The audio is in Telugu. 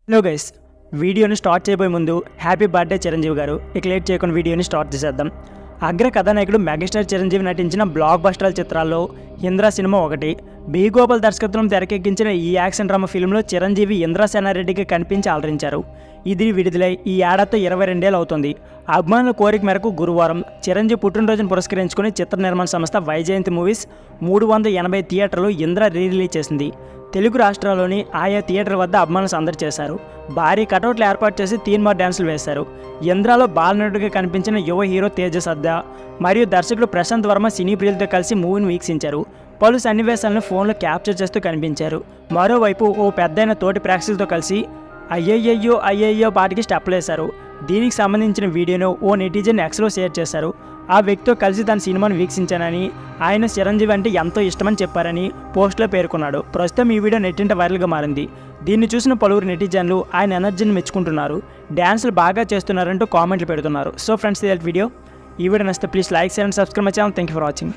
హలో గైస్, వీడియోని స్టార్ట్ చేయబోయే ముందు హ్యాపీ బర్త్డే చిరంజీవి గారు. ఇక లేట్ చేయకుండా వీడియోని స్టార్ట్ చేసేద్దాం. అగ్ర కథానాయకుడు మెగాస్టార్ చిరంజీవి నటించిన బ్లాక్ బస్టర్ల చిత్రాల్లో ఇంద్ర సినిమా ఒకటి. బి గోపాల్ దర్శకత్వం తెరకెక్కించిన ఈ యాక్షన్ డ్రామా ఫిల్మ్లో చిరంజీవి ఇంద్ర సేనారెడ్డికి కనిపించి అలరించారు. ఇది విడుదలై ఈ ఏడాదితో 22 ఏళ్ళు అవుతుంది. అభిమానుల కోరిక మేరకు గురువారం చిరంజీవి పుట్టినరోజును పురస్కరించుకుని చిత్ర నిర్మాణ సంస్థ వైజయంతి మూవీస్ 380 థియేటర్లు ఇంద్ర రిలీజ్ చేసింది. తెలుగు రాష్ట్రాల్లోని ఆయా థియేటర్ వద్ద అభిమానులు సందడి చేశారు. భారీ కటౌట్లు ఏర్పాటు చేసి తీన్మార్ డ్యాన్సులు వేశారు. ఇంద్రలో బాలనటుడిగా కనిపించిన యువ హీరో తేజ సద్దా మరియు దర్శకుడు ప్రశాంత్ వర్మ సినీ ప్రియులతో కలిసి మూవీని వీక్షించారు. పలు సన్నివేశాలను ఫోన్లో క్యాప్చర్ చేస్తూ కనిపించారు. మరోవైపు ఓ పెద్దయిన తోటి ప్రేక్షకులతో కలిసి అయ్యయ్యో అయ్యయ్యో పాటికి స్టెప్లు వేశారు. దీనికి సంబంధించిన వీడియోను ఓ నెటిజన్ ఎక్స్లో షేర్ చేశారు. ఆ వ్యక్తితో కలిసి తన సినిమాను వీక్షించానని, ఆయన చిరంజీవి అంటే ఎంతో ఇష్టమని చెప్పారని పోస్ట్లో పేర్కొన్నాడు. ప్రస్తుతం ఈ వీడియో నెట్టింట వైరల్గా మారింది. దీన్ని చూసిన పలువురు నెటిజన్లు ఆయన ఎనర్జీని మెచ్చుకుంటున్నారు. డ్యాన్సులు బాగా చేస్తున్నారంటూ కామెంట్లు పెడుతున్నారు. సో ఫ్రెండ్స్, ఇది వీడియో. ఈ వీడియో నచ్చితే please like, share and subscribe my channel. Thank you for watching.